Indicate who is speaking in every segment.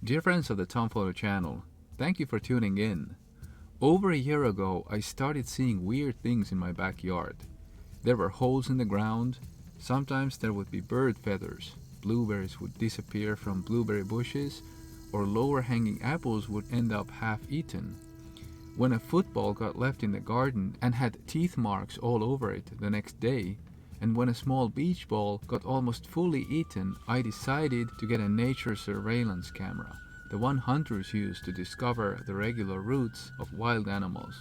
Speaker 1: Dear friends of the Tom Photo channel, thank you for tuning in. Over a year ago, I started seeing weird things in my backyard. There were holes in the ground. Sometimes there would be bird feathers. Blueberries would disappear from blueberry bushes, or lower hanging apples would end up half eaten. When a football got left in the garden and had teeth marks all over it the next day, and when a small beach ball got almost fully eaten, I decided to get a nature surveillance camera, the one hunters use to discover the regular routes of wild animals.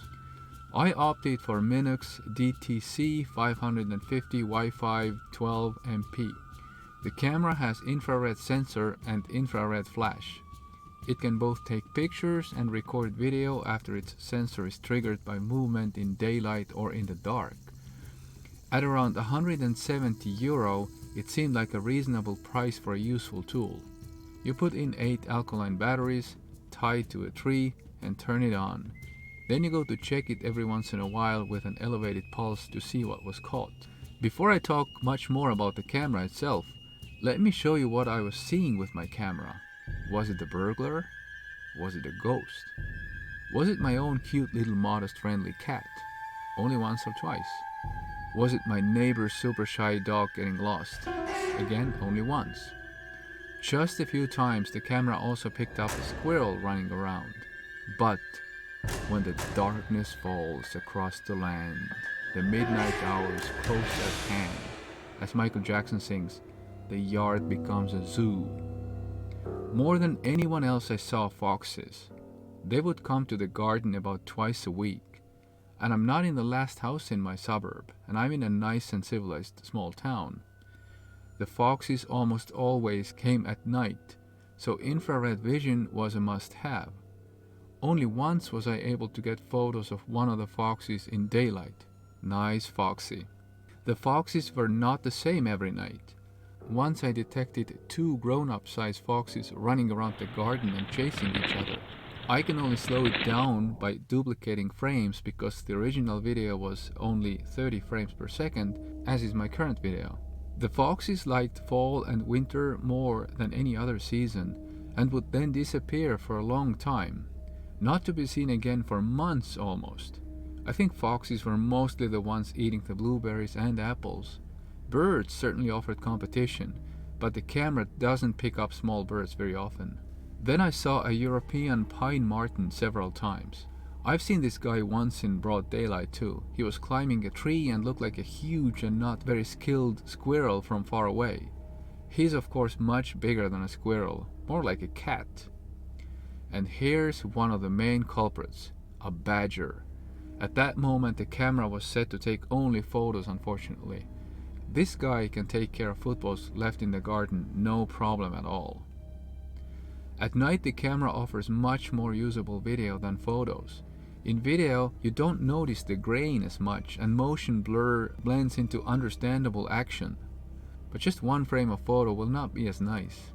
Speaker 1: I opted for Minox DTC 550 Wi-Fi 12 MP. The camera has infrared sensor and infrared flash. It can both take pictures and record video after its sensor is triggered by movement in daylight or in the dark. At around €170, it seemed like a reasonable price for a useful tool. You put in 8 alkaline batteries, tie it to a tree, and turn it on. Then you go to check it every once in a while with an elevated pulse to see what was caught. Before I talk much more about the camera itself, let me show you what I was seeing with my camera. Was it a burglar? Was it a ghost? Was it my own cute little modest friendly cat? Only once or twice. Was it my neighbor's super shy dog getting lost? Again, only once. Just a few times the camera also picked up a squirrel running around. But when the darkness falls across the land, the midnight hours close at hand, as Michael Jackson sings, the yard becomes a zoo. More than anyone else I saw foxes. They would come to the garden about twice a week. And I'm not in the last house in my suburb, and I'm in a nice and civilized small town. The foxes almost always came at night, so infrared vision was a must-have. Only once was I able to get photos of one of the foxes in daylight. Nice foxy. The foxes were not the same every night. Once I detected 2 grown-up size foxes running around the garden and chasing each other. I can only slow it down by duplicating frames because the original video was only 30 frames per second, as is my current video. The foxes liked fall and winter more than any other season, and would then disappear for a long time, not to be seen again for months almost. I think foxes were mostly the ones eating the blueberries and apples. Birds certainly offered competition, but the camera doesn't pick up small birds very often. Then I saw a European pine marten several times. I've seen this guy once in broad daylight too. He was climbing a tree and looked like a huge and not very skilled squirrel from far away. He's of course much bigger than a squirrel, more like a cat. And here's one of the main culprits, a badger. At that moment the camera was set to take only photos, unfortunately. This guy can take care of footballs left in the garden, no problem at all. At night the camera offers much more usable video than photos. In video you don't notice the grain as much and motion blur blends into understandable action. But just one frame of photo will not be as nice.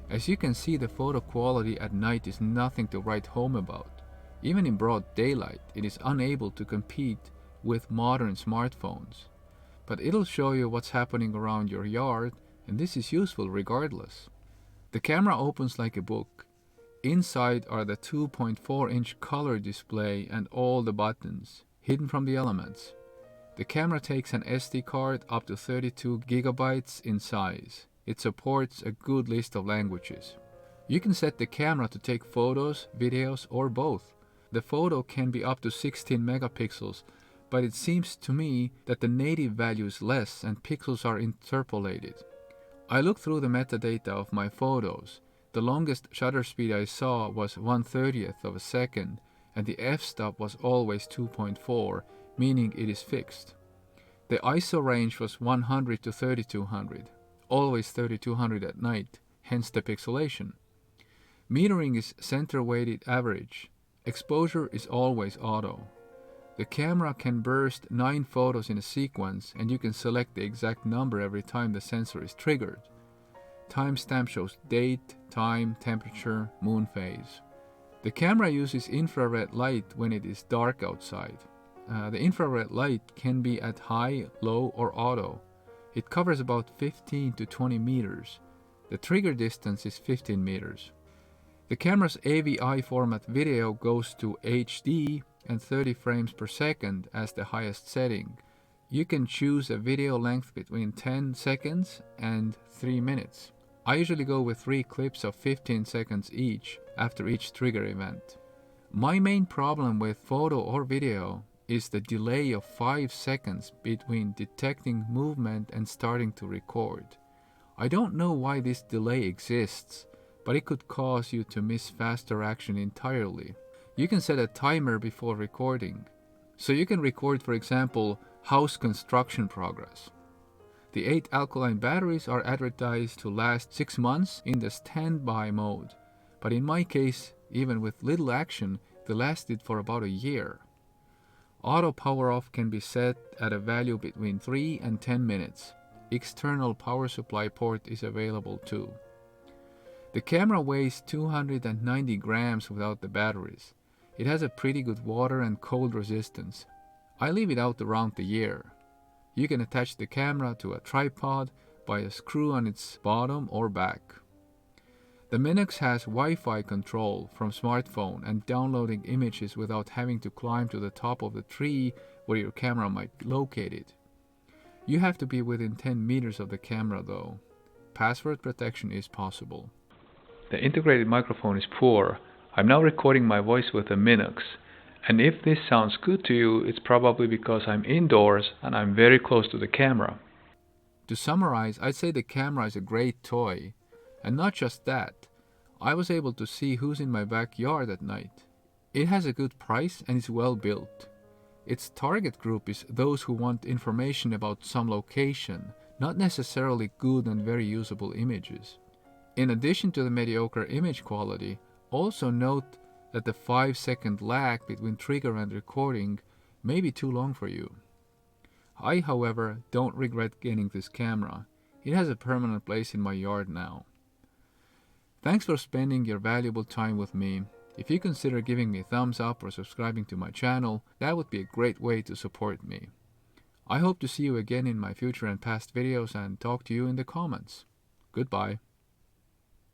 Speaker 1: As you can see, the photo quality at night is nothing to write home about. Even in broad daylight it is unable to compete with modern smartphones. But it'll show you what's happening around your yard, and this is useful regardless. The camera opens like a book. Inside are the 2.4-inch color display and all the buttons, hidden from the elements. The camera takes an SD card up to 32 gigabytes in size. It supports a good list of languages. You can set the camera to take photos, videos, or both. The photo can be up to 16 megapixels, but it seems to me that the native value is less and pixels are interpolated. I looked through the metadata of my photos. The longest shutter speed I saw was 1/30th of a second, and the f-stop was always 2.4, meaning it is fixed. The ISO range was 100 to 3200, always 3200 at night, hence the pixelation. Metering is center-weighted average. Exposure is always auto. The camera can burst 9 photos in a sequence, and you can select the exact number every time the sensor is triggered. Timestamp shows date, time, temperature, moon phase. The camera uses infrared light when it is dark outside. The infrared light can be at high, low, or auto. It covers about 15 to 20 meters. The trigger distance is 15 meters. The camera's AVI format video goes to HD and 30 frames per second as the highest setting. You can choose a video length between 10 seconds and 3 minutes. I usually go with 3 clips of 15 seconds each after each trigger event. My main problem with photo or video is the delay of 5 seconds between detecting movement and starting to record. I don't know why this delay exists, but it could cause you to miss faster action entirely. You can set a timer before recording. So you can record, for example, house construction progress. The 8 alkaline batteries are advertised to last 6 months in the standby mode, but in my case, even with little action, they lasted for about a year. Auto power off can be set at a value between 3 and 10 minutes. External power supply port is available too. The camera weighs 290 grams without the batteries. It has a pretty good water and cold resistance. I leave it out around the year. You can attach the camera to a tripod by a screw on its bottom or back. The Minox has Wi-Fi control from smartphone and downloading images without having to climb to the top of the tree where your camera might be located. You have to be within 10 meters of the camera though. Password protection is possible. The integrated microphone is poor. I'm now recording my voice with a Minox. And if this sounds good to you, it's probably because I'm indoors and I'm very close to the camera. To summarize, I'd say the camera is a great toy. And not just that, I was able to see who's in my backyard at night. It has a good price and is well built. Its target group is those who want information about some location, not necessarily good and very usable images. In addition to the mediocre image quality, also note that the 5-second lag between trigger and recording may be too long for you. I, however, don't regret getting this camera. It has a permanent place in my yard now. Thanks for spending your valuable time with me. If you consider giving me a thumbs up or subscribing to my channel, that would be a great way to support me. I hope to see you again in my future and past videos and talk to you in the comments. Goodbye.